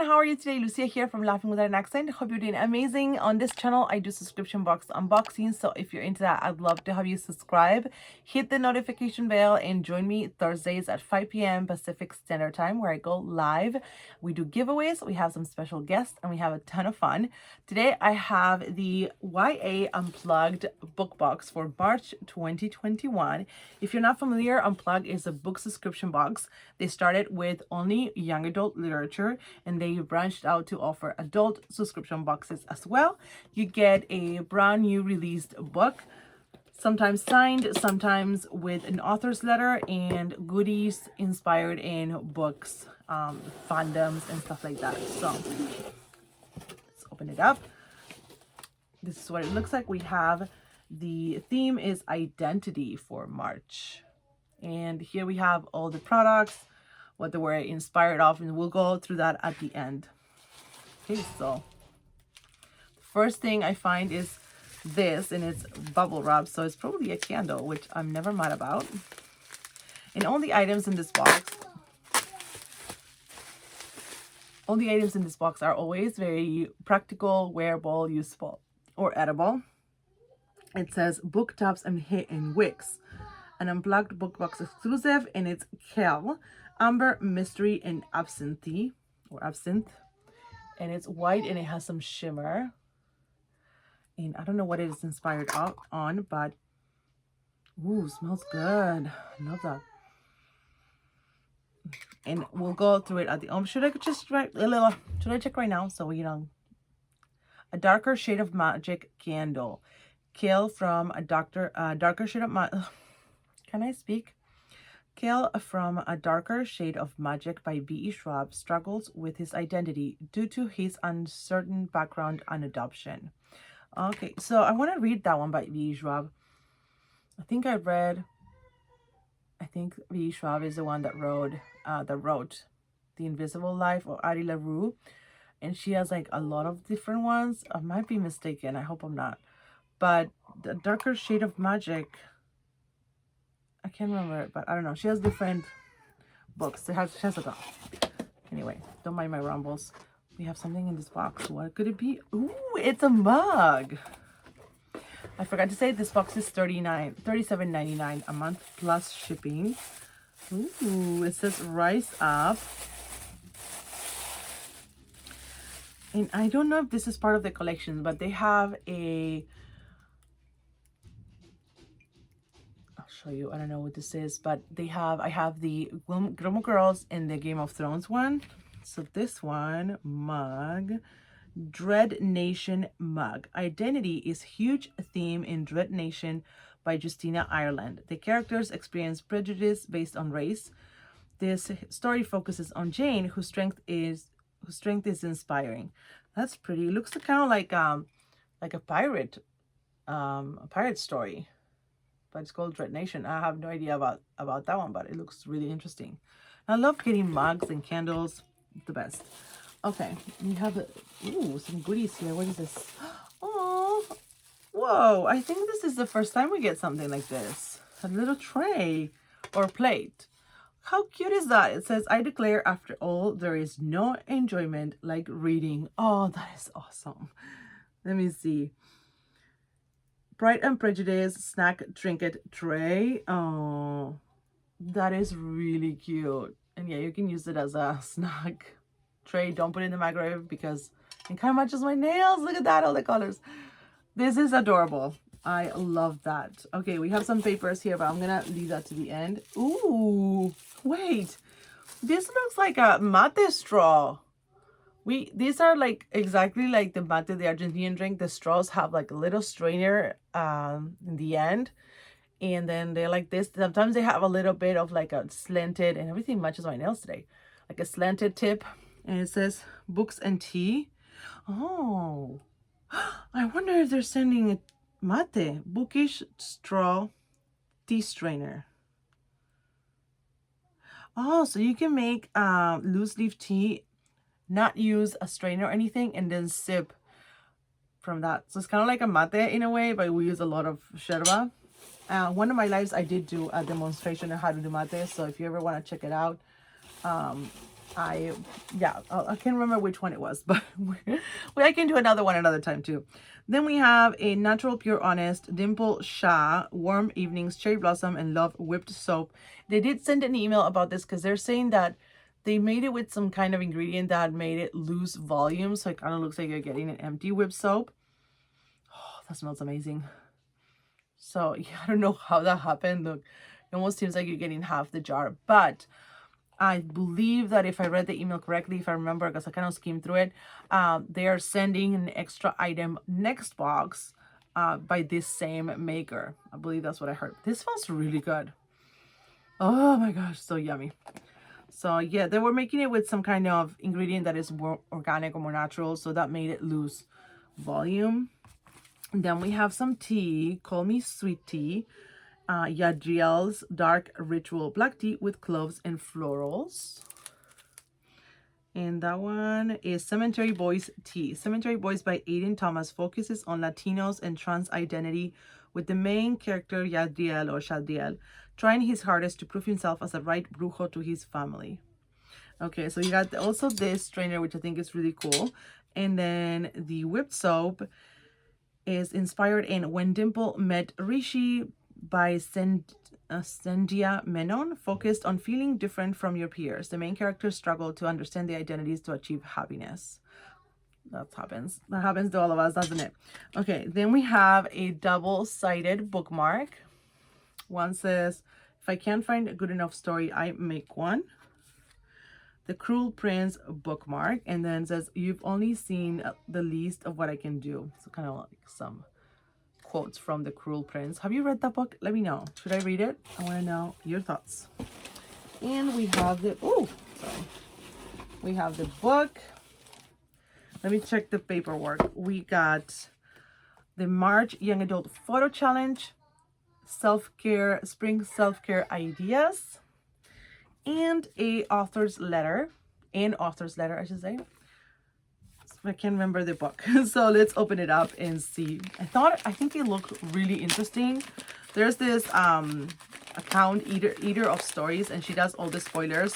how are you today? Lucia here from Laughing Without an Accent. Hope you're doing amazing. On this channel, I do subscription box unboxing, so if you're into that, I'd love to have you subscribe. Hit the notification bell and join me Thursdays at 5 p.m. Pacific Standard Time, where I go live. We do giveaways, we have some special guests, and we have a ton of fun. Today, I have the YA Unplugged Book Box for March 2021. If you're not familiar, Unplugged is a book subscription box. They started with only young adult literature, and they branched out to offer adult subscription boxes as well. You get a brand new released book, sometimes signed, sometimes with an author's letter, and goodies inspired in books, fandoms, and stuff like that. So let's open it up. This is what it looks like. We have the theme is identity for March, and here we have all the products, what they were inspired of, and we'll go through that at the end. Okay, so the first thing I find is this, and it's bubble wrap, so it's probably a candle, which I'm never mad about. And all the items in this box are always very practical, wearable, useful, or edible. It says book tops and wicks, an Unplugged Book Box exclusive, and it's Kale, Amber, Mystery, and Absinthe, and it's white and it has some shimmer, and I don't know what it is inspired on, but ooh, smells good. I love that. And we'll go through it at the should I check right now? So a darker shade of magic candle, Kale from a darker shade of can I speak? Kale from A Darker Shade of Magic by B.E. Schwab struggles with his identity due to his uncertain background and adoption. Okay, so I want to read that one by B.E. Schwab. I think B.E. Schwab is the one that wrote The Invisible Life of Addie LaRue, and she has like a lot of different ones. I might be mistaken. I hope I'm not. But The Darker Shade of Magic, I can't remember it, but I don't know. She has different books. She has a lot. Anyway, don't mind my rumbles. We have something in this box. What could it be? Ooh, it's a mug. I forgot to say this box is $37.99 a month plus shipping. Ooh, it says Rise Up. And I don't know if this is part of the collection, but they have a... show you. I don't know what this is, but I have the Gilmore Girls and the Game of Thrones one. So this one, mug, Dread Nation mug. Identity is huge theme in Dread Nation by Justina Ireland. The characters experience prejudice based on race. This story focuses on Jane, whose strength is inspiring. That's pretty. It looks kind of like a pirate story. But it's called Dread Nation. I have no idea about that one, but it looks really interesting. I love getting mugs and candles. The best. Okay, we have some goodies here. What is this? Oh, whoa! I think this is the first time we get something like this. A little tray or plate. How cute is that? It says, "I declare, after all, there is no enjoyment like reading." Oh, that is awesome. Let me see. Pride and Prejudice snack trinket tray. Oh, that is really cute. And yeah, you can use it as a snack tray. Don't put it in the microwave because it kind of matches my nails. Look at that, all the colors. This is adorable. I love that. Okay, we have some papers here, but I'm gonna leave that to the end. Ooh, wait. This looks like a mate straw. These are like exactly like the mate, the Argentinian drink. The straws have like a little strainer in the end, and then they're like this. Sometimes they have a little bit of like a slanted, and everything matches my nails today, like a slanted tip, and it says books and tea. Oh, I wonder if they're sending a mate, Bookish straw tea strainer. Oh, so you can make loose leaf tea, not use a strainer or anything, and then sip from that. So it's kind of like a mate in a way, but we use a lot of yerba. One of my lives I did do a demonstration on how to do mate, so if you ever want to check it out, I can't remember which one it was, but I can do another one another time too. Then we have a Natural Pure Honest, Dimple Shah, Warm Evenings, Cherry Blossom, and Love Whipped Soap. They did send an email about this because they're saying that they made it with some kind of ingredient that made it lose volume, so it kind of looks like you're getting an empty whipped soap. Oh, that smells amazing. So yeah, I don't know how that happened. Look, it almost seems like you're getting half the jar, but I believe that if I read the email correctly, if I remember, because I kind of skimmed through it, they are sending an extra item next box by this same maker. I believe that's what I heard. This smells really good. Oh my gosh, so yummy. So yeah, they were making it with some kind of ingredient that is more organic or more natural, so that made it lose volume. And then we have some tea, Call Me Sweet Tea. Yadriel's Dark Ritual Black Tea with cloves and florals. And that one is Cemetery Boys Tea. Cemetery Boys by Aiden Thomas focuses on Latinos and trans identity, with the main character Yadriel or Shadriel trying his hardest to prove himself as a right brujo to his family. Okay, so you got also this strainer, which I think is really cool. And then the whipped soap is inspired in When Dimple Met Rishi by Sendia Menon, focused on feeling different from your peers. The main characters struggle to understand the identities to achieve happiness. That happens to all of us, doesn't it? Okay, then we have a double-sided bookmark. One says, if I can't find a good enough story, I make one. The Cruel Prince bookmark, and then says, you've only seen the least of what I can do. So kind of like some quotes from The Cruel Prince. Have you read that book? Let me know. Should I read it? I want to know your thoughts. And we have the we have the book. Let me check the paperwork. We got the March Young Adult Photo Challenge, self-care, spring self-care ideas, and an author's letter, I should say. I can't remember the book. So let's open it up and see. I think it looked really interesting. There's this account, Eater of Stories, and she does all the spoilers.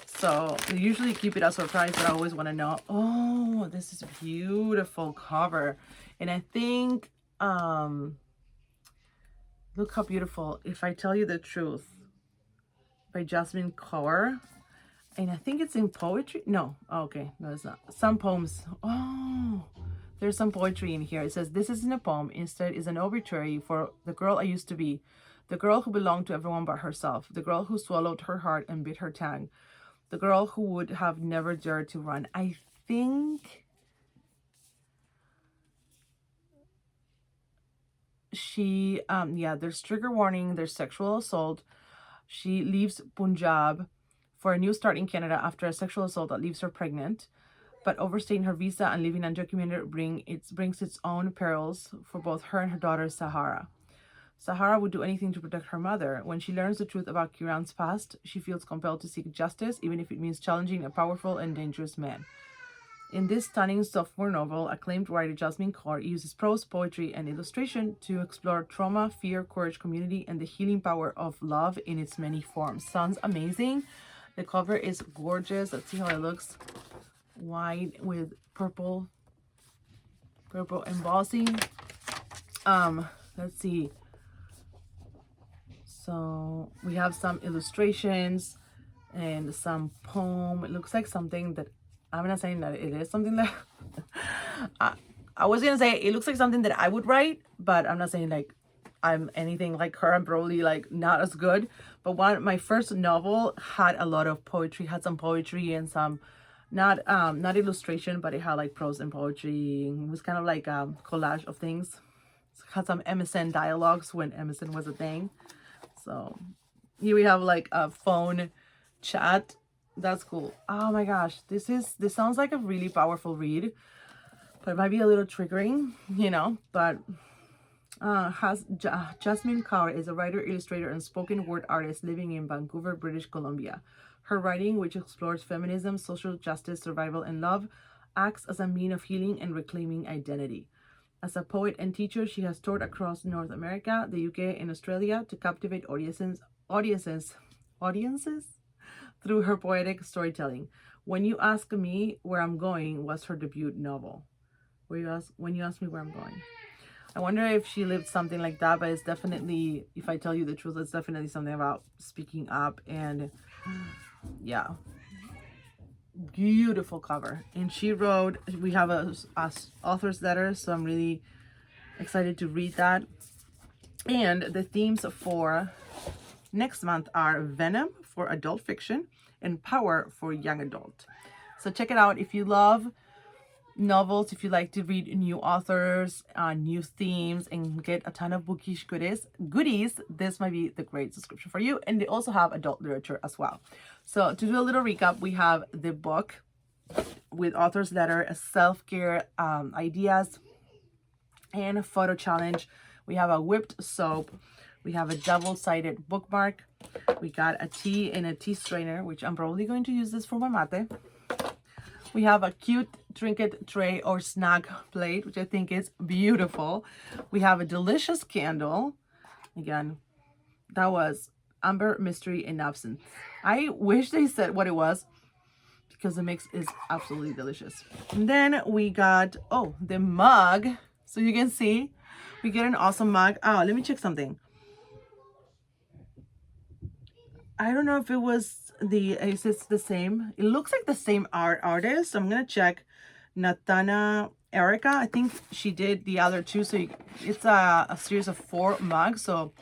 So they usually keep it a surprise, but I always want to know. Oh, this is a beautiful cover. And I think, look how beautiful. If I Tell You the Truth by Jasmine Kaur. And I think it's in poetry. No, okay, no, it's not. Some poems. Oh, there's some poetry in here. It says, this isn't a poem. Instead, is an obituary for the girl I used to be. The girl who belonged to everyone but herself. The girl who swallowed her heart and bit her tongue. The girl who would have never dared to run. I think she, there's trigger warning. There's sexual assault. She leaves Punjab for a new start in Canada after a sexual assault that leaves her pregnant, but overstaying her visa and living undocumented brings its own perils for both her and her daughter, Sahara. Sahara would do anything to protect her mother. When she learns the truth about Kiran's past, she feels compelled to seek justice, even if it means challenging a powerful and dangerous man. In this stunning sophomore novel, acclaimed writer Jasmine Kaur uses prose, poetry, and illustration to explore trauma, fear, courage, community, and the healing power of love in its many forms. Sounds amazing. The cover is gorgeous. Let's see how it looks. White with purple embossing. Let's see. So we have some illustrations and some poem. It looks like something that, I'm not saying that it is something that I was gonna say it looks like something that I would write, but I'm not saying like I'm anything like her. I'm probably like not as good. But my first novel had a lot of poetry, had some poetry and some not illustration, but it had like prose and poetry. It was kind of like a collage of things. It had some MSN dialogues when MSN was a thing. So here we have like a phone chat. That's cool. Oh my gosh, this sounds like a really powerful read, but it might be a little triggering, but Jasmine Kaur is a writer, illustrator, and spoken word artist living in Vancouver, British Columbia. Her writing, which explores feminism, social justice, survival, and love, acts as a means of healing and reclaiming identity. As a poet and teacher, she has toured across North America, the UK, and Australia to captivate audiences through her poetic storytelling. When You Ask Me Where I'm Going was her debut novel. When You Ask Me Where I'm Going. I wonder if she lived something like that, but it's definitely, if I tell you the truth, it's definitely something about speaking up. And yeah, beautiful cover. And she wrote, we have a author's letter, so I'm really excited to read that. And the themes for next month are Venom for adult fiction and Power for young adult. So check it out if you love novels, if you like to read new authors, new themes, and get a ton of bookish goodies, this might be the great subscription for you. And they also have adult literature as well. So to do a little recap, we have the book with author's letter, self-care ideas, and a photo challenge. We have a whipped soap. We have a double-sided bookmark. We got a tea and a tea strainer, which I'm probably going to use this for my mate. We have a cute trinket tray or snack plate, which I think is beautiful. We have a delicious candle. Again, that was Amber, Mystery, and Absinthe. I wish they said what it was, because the mix is absolutely delicious. And then we got, oh, the mug. So you can see, we get an awesome mug. Oh, let me check something. I don't know if it was is this the same? It looks like the same artist. So I'm going to check. Nathana Erica. I think she did the other two. So it's a series of 4 mugs. So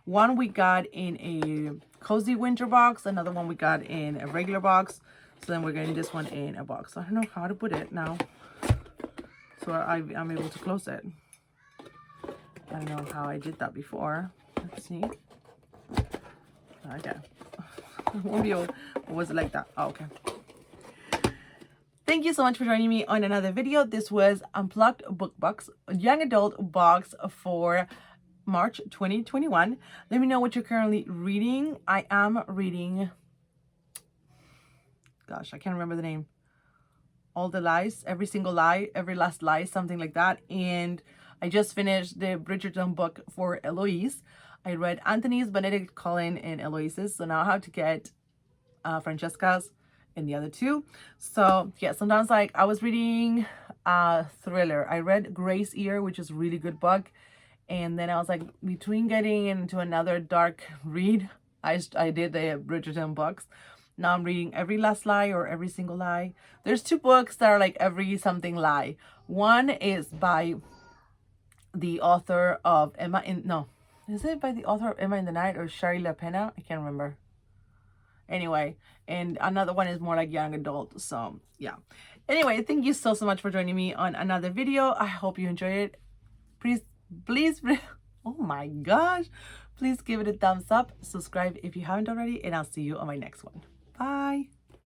one we got in a cozy winter box. Another one we got in a regular box. So then we're getting this one in a box. So I don't know how to put it now. So I'm able to close it. I don't know how I did that before. Let's see. Okay. Won't be old. Or was it like that? Oh, okay. Thank you so much for joining me on another video. This was Unplugged Book Box, young adult box for March 2021. Let me know what you're currently reading. I am reading, gosh, I can't remember the name. All the Lies, Every Single Lie, Every Last Lie, something like that. And I just finished the Bridgerton book for Eloise. I read Anthony's, Benedict, Colin, and Eloise's. So now I have to get Francesca's and the other 2. So yeah, sometimes like I was reading thriller. I read Gray's Ear, which is a really good book. And then I was like, between getting into another dark read, I did the Bridgerton books. Now I'm reading Every Last Lie or Every Single Lie. There's 2 books that are like Every Something Lie. One is by the author of Emma in, no, is it by the author of Emma in the Night or Shari LaPena? I can't remember. Anyway, and another one is more like young adult. So yeah. Anyway, thank you so much for joining me on another video. I hope you enjoyed it. Please, oh my gosh, please give it a thumbs up, subscribe if you haven't already, and I'll see you on my next one. Bye.